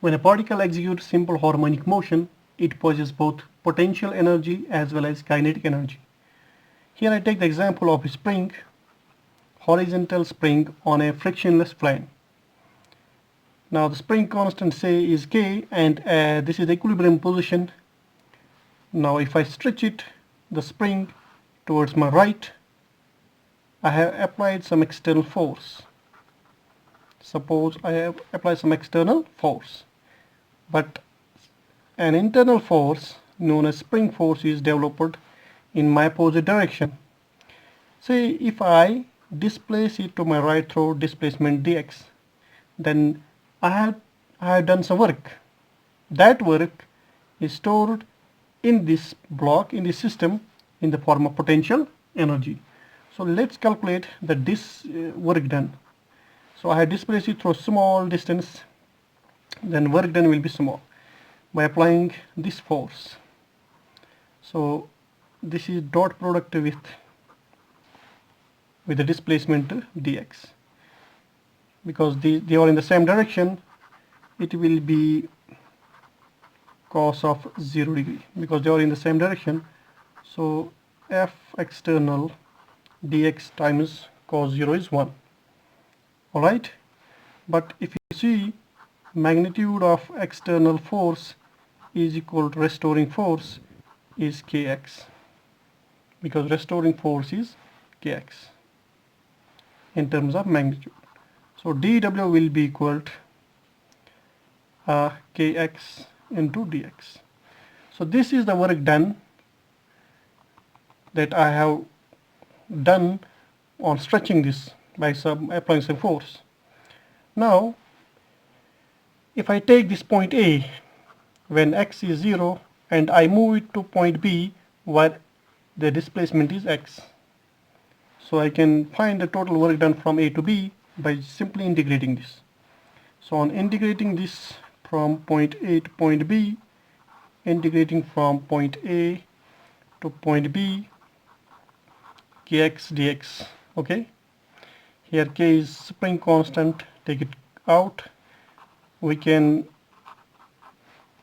When a particle executes simple harmonic motion, it possesses both potential energy as well as kinetic energy. Here I take the example of a spring, horizontal spring on a frictionless plane. Now the spring constant say is K, and this is the equilibrium position. Now if I stretch it, the spring towards my right, I have applied some external force. Suppose I have applied some external force, but an internal force known as spring force is developed in my opposite direction. Say if I displace it to my right through displacement dx, then I have done some work. That work is stored in this block, in this system, in the form of potential energy. So let's calculate this work done. So I have displaced it through small distance, then work done will be small by applying this force. So this is dot product with the displacement dx. Because they are in the same direction, it will be cos of 0 degree, because they are in the same direction. So f external dx times cos 0 is 1. Alright, but if you see, magnitude of external force is equal to restoring force is kx, because restoring force is kx in terms of magnitude. So dw will be equal to kx into dx. So this is the work done that I have done on stretching this by applying some force. Now if I take this point A when x is 0 and I move it to point B where the displacement is x, so I can find the total work done from A to B by simply integrating this. So on integrating this from point A to point B, integrating from point A to point B, kx dx. Okay, here k is spring constant, take it out, we can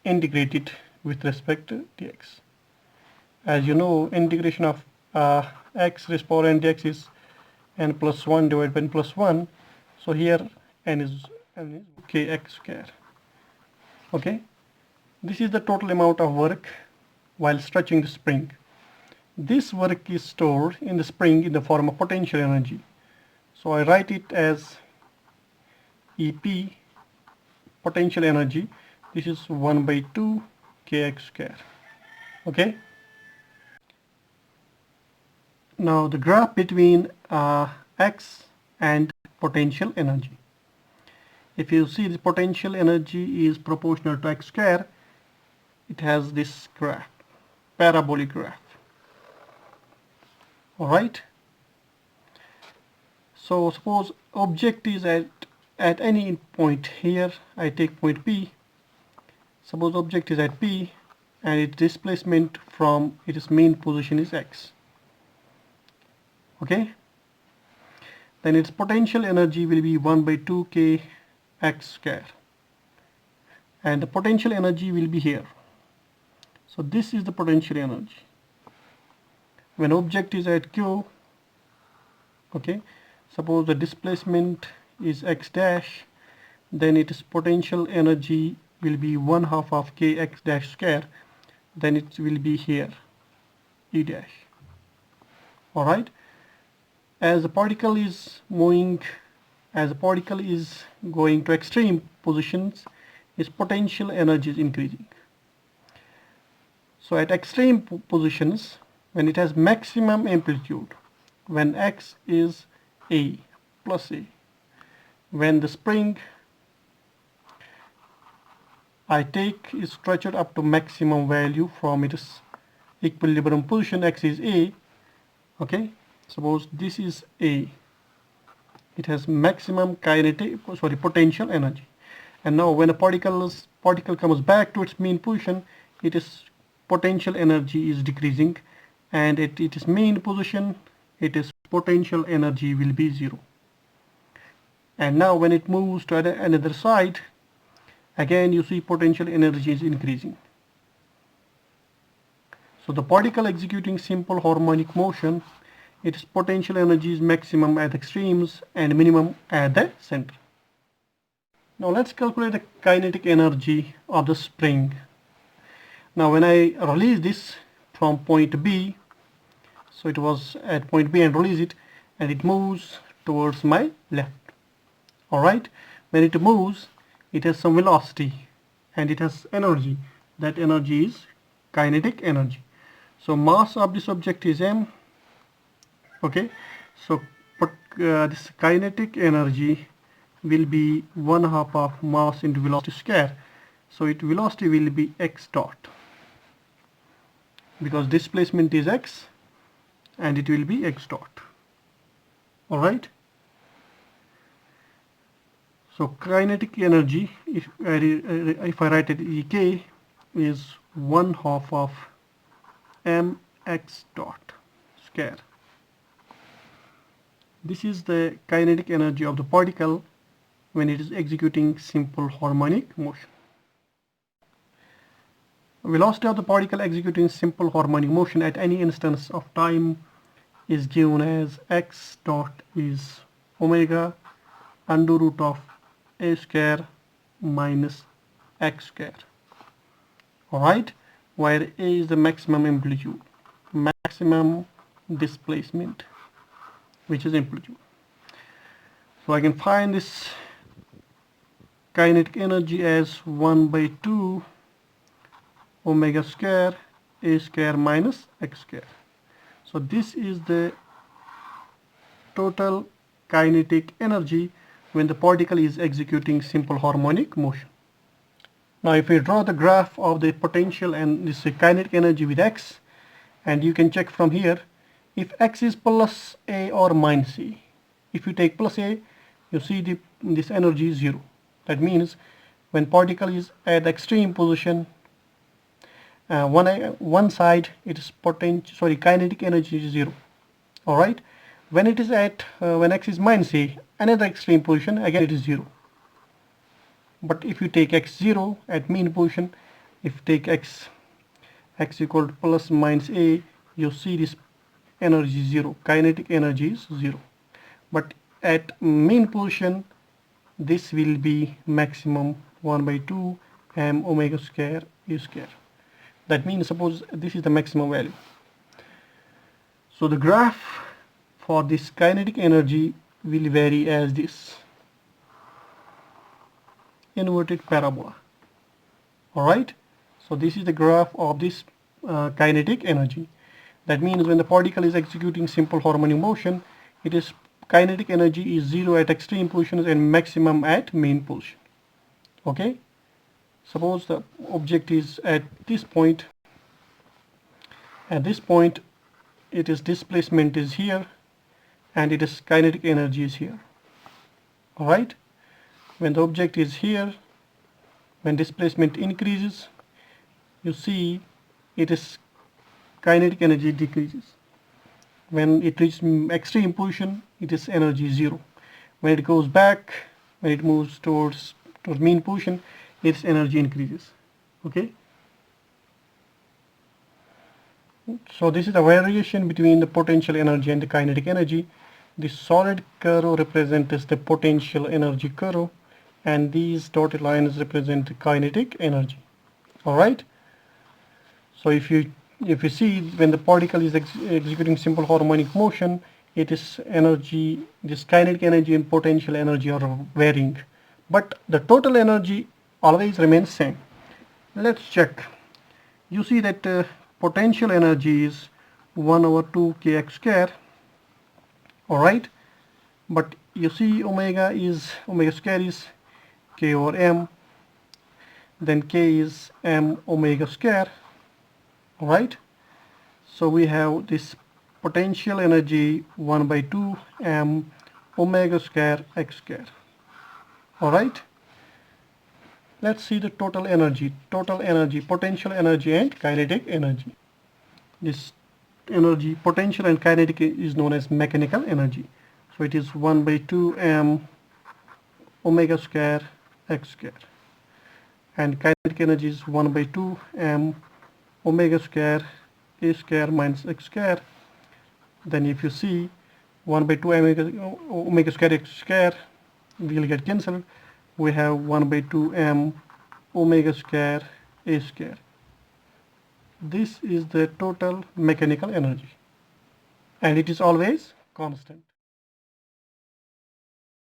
integrate it with respect to dx. As you know, integration of x raised power n dx is n plus 1 divided by n plus 1. So here n is kx square. Okay, this is the total amount of work while stretching the spring. This work is stored in the spring in the form of potential energy. So I write it as EP, potential energy. This is 1 by 2 kx square. Okay. Now the graph between x and potential energy. If you see, the potential energy is proportional to x square. It has this graph, parabolic graph. Alright. So suppose object is at any point. Here I take point P. Suppose object is at P and its displacement from its main position is x. Okay, then its potential energy will be 1 by 2 k x square, and the potential energy will be here. So this is the potential energy when object is at Q. Okay, suppose the displacement is x dash, then its potential energy will be 1/2 of kx dash square, then it will be here E dash. Alright, as the particle is moving, as the particle is going to extreme positions, its potential energy is increasing. So at extreme positions, when it has maximum amplitude, when x is a plus a, when the spring I take is stretched up to maximum value from its equilibrium position, x is a. Okay, suppose this is a, it has maximum potential energy. And now when a particle comes back to its mean position, its potential energy is decreasing, and at its mean position, its potential energy will be 0. And now when it moves to another side, again you see potential energy is increasing. So the particle executing simple harmonic motion, its potential energy is maximum at extremes and minimum at the center. Now let's calculate the kinetic energy of the spring. Now when I release this from point B, so it was at point B and release it, and it moves towards my left. Alright, when it moves, it has some velocity and it has energy. That energy is kinetic energy. So mass of this object is m. Okay, so this kinetic energy will be 1/2 of mass into velocity square. So its velocity will be x dot, because displacement is x and it will be x dot. Alright, so kinetic energy, if I write it Ek, is 1/2 of mx dot square. This is the kinetic energy of the particle when it is executing simple harmonic motion. Velocity of the particle executing simple harmonic motion at any instance of time is given as x dot is omega under root of a square minus x square. Alright, where a is the maximum amplitude, maximum displacement, which is amplitude. So I can find this kinetic energy as 1/2 omega square a square minus x square. So this is the total kinetic energy when the particle is executing simple harmonic motion. Now if we draw the graph of the potential and this kinetic energy with x, and you can check from here if x is plus a or minus a. If you take plus a, you see this energy is 0. That means when particle is at the extreme position, one side it is kinetic energy is 0. Alright, when it is at when x is minus a, another extreme position, again it is 0. But if you take x0 at mean position, if you take x equal to plus minus a, you see this energy is 0, kinetic energy is 0. But at mean position, this will be maximum 1/2 m omega square a square. That means suppose this is the maximum value. So the graph for this kinetic energy will vary as this inverted parabola. Alright, so this is the graph of this kinetic energy. That means when the particle is executing simple harmonic motion, it is kinetic energy is 0 at extreme positions and maximum at mean position. Okay, suppose the object is at this point. At this point, it is displacement is here and it is kinetic energy is here. Alright, when the object is here, when displacement increases, you see it is kinetic energy decreases. When it reaches extreme position, it is energy 0. When it goes back, when it moves towards mean position, its energy increases. Okay, so this is the variation between the potential energy and the kinetic energy. This solid curve represents the potential energy curve, and these dotted lines represent the kinetic energy. Alright, so if you see when the particle is executing simple harmonic motion, it is energy, this kinetic energy and potential energy are varying, but the total energy always remains same. Let's check. You see that potential energy is 1/2 kx square. Alright, but you see omega square is k over m, then k is m omega square. Alright, so we have this potential energy 1/2 m omega square x square. Alright, let's see the total energy, potential energy and kinetic energy. This energy, potential and kinetic, is known as mechanical energy. So it is 1/2 m omega square x square. and kinetic energy is 1 by 2 m omega square a square minus x square. Then if you see 1 by 2 omega square x square will get cancelled. We have 1 by 2 m omega square a square. This is the total mechanical energy, and it is always constant.